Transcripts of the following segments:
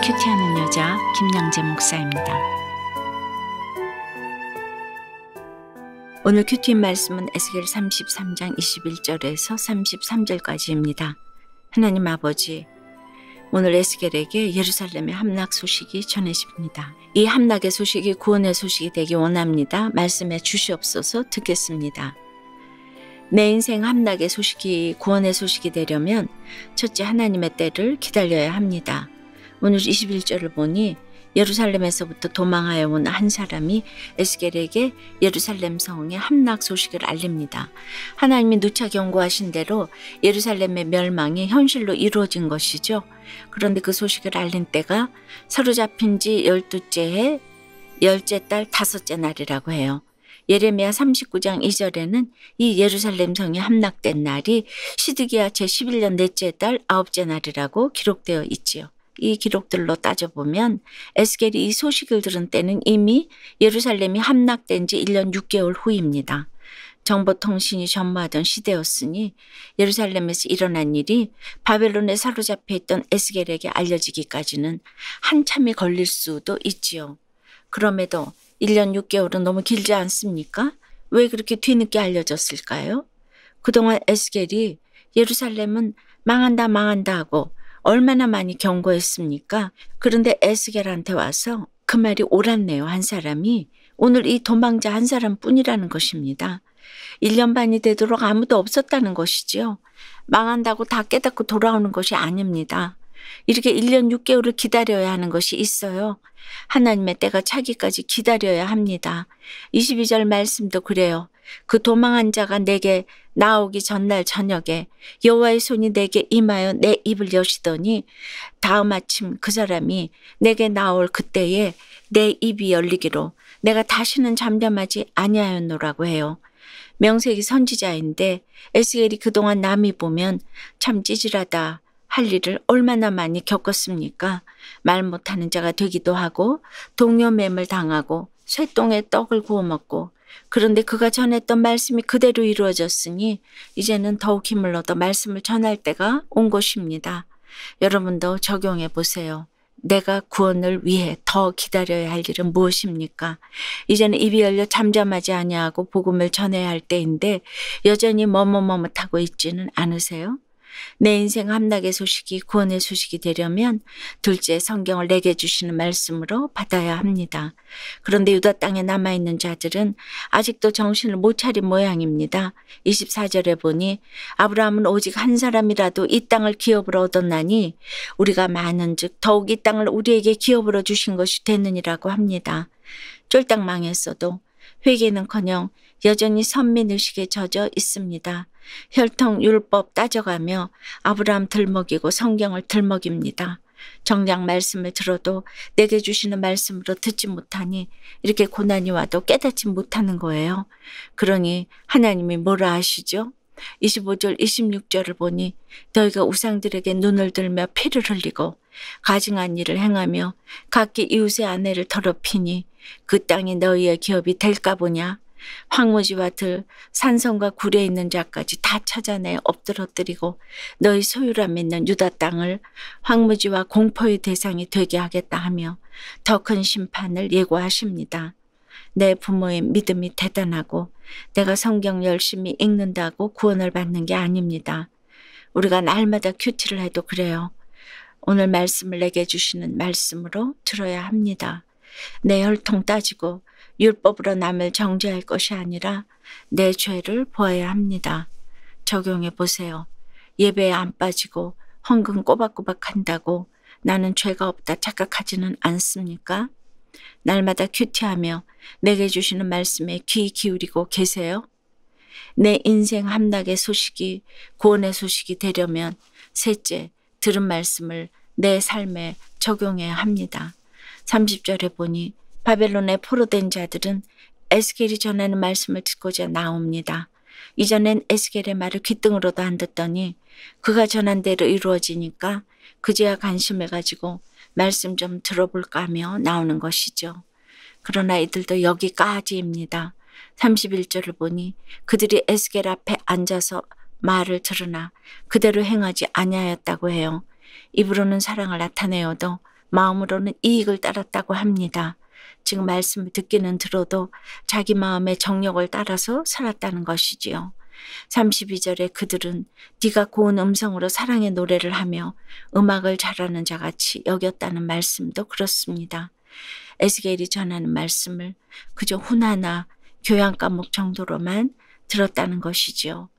큐티하는 여자 김양재 목사입니다. 오늘 큐티 말씀은 에스겔 33장 21절에서 33절까지입니다. 하나님 아버지, 오늘 에스겔에게 예루살렘의 함락 소식이 전해집니다. 이 함락의 소식이 구원의 소식이 되기 원합니다. 말씀해 주시옵소서. 듣겠습니다. 내 인생 함락의 소식이 구원의 소식이 되려면 첫째 하나님의 때를 기다려야 합니다. 오늘 21절을 보니 예루살렘에서부터 도망하여 온 한 사람이 에스겔에게 예루살렘 성의 함락 소식을 알립니다. 하나님이 누차 경고하신 대로 예루살렘의 멸망이 현실로 이루어진 것이죠. 그런데 그 소식을 알린 때가 사로잡힌 지 12째 해 10째 달 5째 날이라고 해요. 예레미야 39장 2절에는 이 예루살렘 성이 함락된 날이 시드기야 제11년 넷째 달 9째 날이라고 기록되어 있지요. 이 기록들로 따져보면 에스겔이 이 소식을 들은 때는 이미 예루살렘이 함락된 지 1년 6개월 후입니다. 정보통신이 전무하던 시대였으니 예루살렘에서 일어난 일이 바벨론에 사로잡혀 있던 에스겔에게 알려지기까지는 한참이 걸릴 수도 있지요. 그럼에도 1년 6개월은 너무 길지 않습니까? 왜 그렇게 뒤늦게 알려졌을까요? 그동안 에스겔이 예루살렘은 망한다 하고 얼마나 많이 경고했습니까? 그런데 에스겔한테 와서 그 말이 옳았네요. 한 사람이. 오늘 이 도망자 한 사람뿐이라는 것입니다. 1년 반이 되도록 아무도 없었다는 것이지요. 망한다고 다 깨닫고 돌아오는 것이 아닙니다. 이렇게 1년 6개월을 기다려야 하는 것이 있어요. 하나님의 때가 차기까지 기다려야 합니다. 22절 말씀도 그래요. 그 도망한 자가 내게 나오기 전날 저녁에 여호와의 손이 내게 임하여 내 입을 여시더니 다음 아침 그 사람이 내게 나올 그때에 내 입이 열리기로 내가 다시는 잠잠하지 아니하였노라고 해요. 명색이 선지자인데 에스겔이 그동안 남이 보면 참 찌질하다 할 일을 얼마나 많이 겪었습니까? 말 못하는 자가 되기도 하고 동료매물 당하고 쇠똥에 떡을 구워 먹고 그런데 그가 전했던 말씀이 그대로 이루어졌으니 이제는 더욱 힘을 얻어 말씀을 전할 때가 온 것입니다. 여러분도 적용해 보세요. 내가 구원을 위해 더 기다려야 할 일은 무엇입니까? 이제는 입이 열려 잠잠하지 아니하고 복음을 전해야 할 때인데 여전히 머뭇머뭇하고 있지는 않으세요? 내 인생 함락의 소식이 구원의 소식이 되려면 둘째 성경을 내게 주시는 말씀으로 받아야 합니다. 그런데 유다 땅에 남아있는 자들은 아직도 정신을 못 차린 모양입니다. 24절에 보니 아브라함은 오직 한 사람이라도 이 땅을 기업으로 얻었나니 우리가 많은 즉 더욱 이 땅을 우리에게 기업으로 주신 것이 되느니라고 합니다. 쫄딱 망했어도 회개는커녕 여전히 선민의식에 젖어 있습니다. 혈통 율법 따져가며 아브라함 들먹이고 성경을 들먹입니다. 정작 말씀을 들어도 내게 주시는 말씀으로 듣지 못하니 이렇게 고난이 와도 깨닫지 못하는 거예요. 그러니 하나님이 뭐라 하시죠? 25절 26절을 보니 너희가 우상들에게 눈을 들며 피를 흘리고 가증한 일을 행하며 각기 이웃의 아내를 더럽히니 그 땅이 너희의 기업이 될까 보냐. 황무지와 들, 산성과 굴에 있는 자까지 다 찾아내 엎드러뜨리고 너희 소유라 믿는 유다 땅을 황무지와 공포의 대상이 되게 하겠다 하며 더 큰 심판을 예고하십니다. 내 부모의 믿음이 대단하고 내가 성경 열심히 읽는다고 구원을 받는 게 아닙니다. 우리가 날마다 큐티를 해도 그래요. 오늘 말씀을 내게 주시는 말씀으로 들어야 합니다. 내 혈통 따지고 율법으로 남을 정죄할 것이 아니라 내 죄를 보아야 합니다. 적용해 보세요. 예배에 안 빠지고 헌금 꼬박꼬박 한다고 나는 죄가 없다 착각하지는 않습니까? 날마다 큐티하며 내게 주시는 말씀에 귀 기울이고 계세요? 내 인생 함락의 소식이 구원의 소식이 되려면 셋째, 들은 말씀을 내 삶에 적용해야 합니다. 30절에 보니 바벨론에 포로된 자들은 에스겔이 전하는 말씀을 듣고자 나옵니다. 이전엔 에스겔의 말을 귓등으로도 안 듣더니 그가 전한 대로 이루어지니까 그제야 관심해가지고 말씀 좀 들어볼까 하며 나오는 것이죠. 그러나 이들도 여기까지입니다. 31절을 보니 그들이 에스겔 앞에 앉아서 말을 들으나 그대로 행하지 아니하였다고 해요. 입으로는 사랑을 나타내어도 마음으로는 이익을 따랐다고 합니다. 지금 말씀을 듣기는 들어도 자기 마음의 정욕을 따라서 살았다는 것이지요. 32절에 그들은 네가 고운 음성으로 사랑의 노래를 하며 음악을 잘하는 자같이 여겼다는 말씀도 그렇습니다. 에스겔이 전하는 말씀을 그저 훈화나 교양 과목 정도로만 들었다는 것이지요.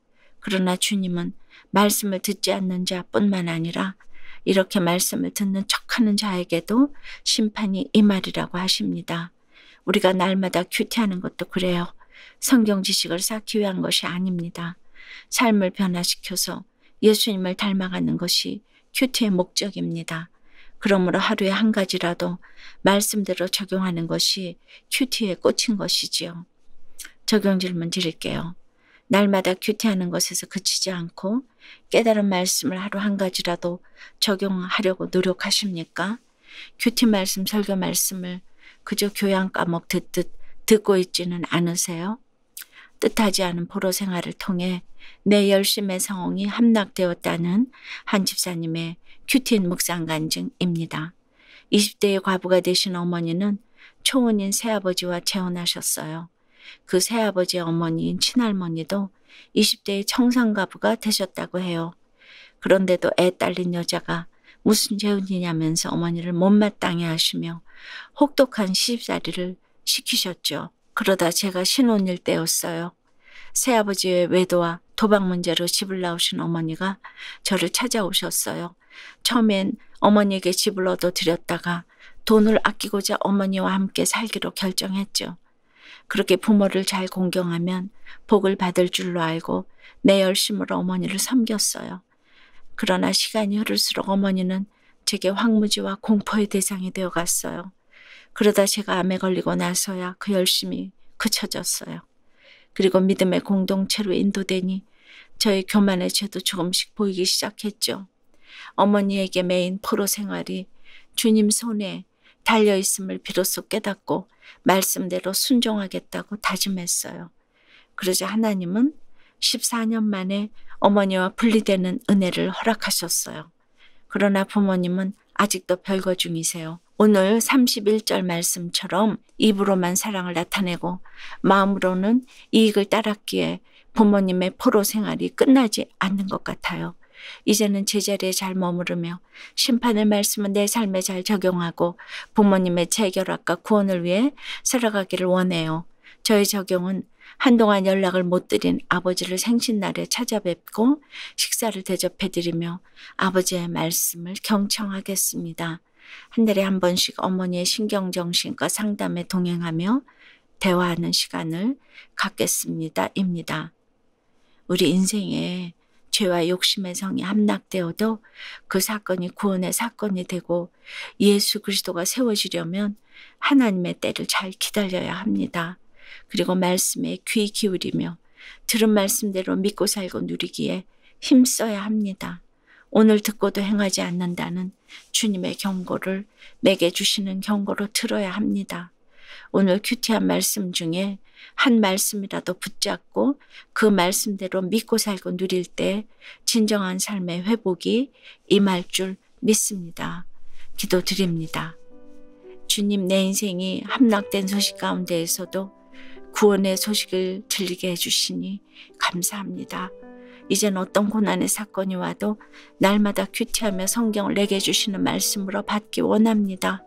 그러나 주님은 말씀을 듣지 않는 자뿐만 아니라 이렇게 말씀을 듣는 척하는 자에게도 심판이 임하리라고 하십니다. 우리가 날마다 큐티하는 것도 그래요. 성경 지식을 쌓기 위한 것이 아닙니다. 삶을 변화시켜서 예수님을 닮아가는 것이 큐티의 목적입니다. 그러므로 하루에 한 가지라도 말씀대로 적용하는 것이 큐티의 꽃인 것이지요. 적용 질문 드릴게요. 날마다 큐티하는 것에서 그치지 않고 깨달은 말씀을 하루 한 가지라도 적용하려고 노력하십니까? 큐티 말씀, 설교 말씀을 그저 교양 과목 듣듯 듣고 있지는 않으세요? 뜻하지 않은 포로 생활을 통해 내 열심의 성이 함락되었다는 한 집사님의 큐티인 묵상 간증입니다. 20대의 과부가 되신 어머니는 초혼인 새아버지와 재혼하셨어요. 그 새아버지의 어머니인 친할머니도 20대의 청산가부가 되셨다고 해요. 그런데도 애 딸린 여자가 무슨 재혼이냐면서 어머니를 못마땅해 하시며 혹독한 시집살이를 시키셨죠. 그러다 제가 신혼일 때였어요. 새아버지의 외도와 도박 문제로 집을 나오신 어머니가 저를 찾아오셨어요. 처음엔 어머니에게 집을 얻어드렸다가 돈을 아끼고자 어머니와 함께 살기로 결정했죠. 그렇게 부모를 잘 공경하면 복을 받을 줄로 알고 내 열심으로 어머니를 섬겼어요. 그러나 시간이 흐를수록 어머니는 제게 황무지와 공포의 대상이 되어갔어요. 그러다 제가 암에 걸리고 나서야 그 열심이 그쳐졌어요. 그리고 믿음의 공동체로 인도되니 저의 교만의 죄도 조금씩 보이기 시작했죠. 어머니에게 매인 포로 생활이 주님 손에 달려있음을 비로소 깨닫고 말씀대로 순종하겠다고 다짐했어요. 그러자 하나님은 14년 만에 어머니와 분리되는 은혜를 허락하셨어요. 그러나 부모님은 아직도 별거 중이세요. 오늘 31절 말씀처럼 입으로만 사랑을 나타내고 마음으로는 이익을 따랐기에 부모님의 포로 생활이 끝나지 않는 것 같아요. 이제는 제자리에 잘 머무르며 심판의 말씀은 내 삶에 잘 적용하고 부모님의 재결합과 구원을 위해 살아가기를 원해요. 저의 적용은 한동안 연락을 못 드린 아버지를 생신날에 찾아뵙고 식사를 대접해드리며 아버지의 말씀을 경청하겠습니다. 한 달에 한 번씩 어머니의 신경정신과 상담에 동행하며 대화하는 시간을 갖겠습니다. 입니다. 우리 인생에 죄와 욕심의 성이 함락되어도 그 사건이 구원의 사건이 되고 예수 그리스도가 세워지려면 하나님의 때를 잘 기다려야 합니다. 그리고 말씀에 귀 기울이며 들은 말씀대로 믿고 살고 누리기에 힘써야 합니다. 오늘 듣고도 행하지 않는다는 주님의 경고를 내게 주시는 경고로 들어야 합니다. 오늘 큐티한 말씀 중에 한 말씀이라도 붙잡고 그 말씀대로 믿고 살고 누릴 때 진정한 삶의 회복이 임할 줄 믿습니다. 기도드립니다. 주님, 내 인생이 함락된 소식 가운데에서도 구원의 소식을 들리게 해주시니 감사합니다. 이젠 어떤 고난의 사건이 와도 날마다 큐티하며 성경을 내게 주시는 말씀으로 받기 원합니다.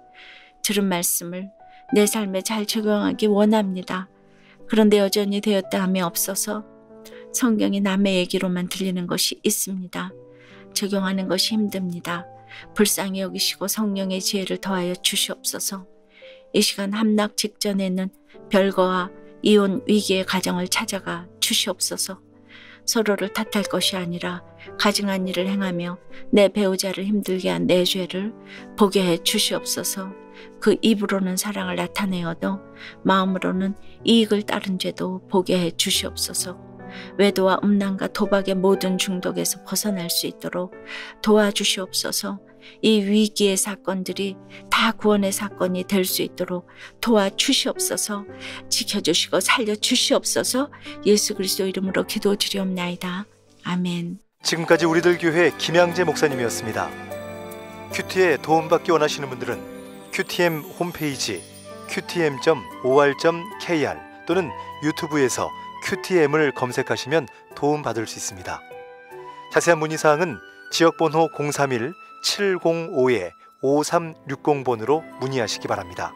들은 말씀을 내 삶에 잘 적용하기 원합니다. 그런데 여전히 되었다 함이 없어서 성경이 남의 얘기로만 들리는 것이 있습니다. 적용하는 것이 힘듭니다. 불쌍히 여기시고 성령의 지혜를 더하여 주시옵소서. 이 시간 함락 직전에는 별거와 이혼 위기의 가정을 찾아가 주시옵소서. 서로를 탓할 것이 아니라 가증한 일을 행하며 내 배우자를 힘들게 한 내 죄를 보게 해 주시옵소서. 그 입으로는 사랑을 나타내어도 마음으로는 이익을 따른 죄도 보게 해 주시옵소서. 외도와 음란과 도박의 모든 중독에서 벗어날 수 있도록 도와주시옵소서. 이 위기의 사건들이 다 구원의 사건이 될 수 있도록 도와주시옵소서. 지켜주시고 살려주시옵소서. 예수 그리스도 이름으로 기도드리옵나이다. 아멘. 지금까지 우리들 교회 김양재 목사님이었습니다. 큐티에 도움받기 원하시는 분들은 QTM 홈페이지 qtm.or.kr 또는 유튜브에서 QTM을 검색하시면 도움받을 수 있습니다. 자세한 문의사항은 지역번호 031-705-5360번으로 문의하시기 바랍니다.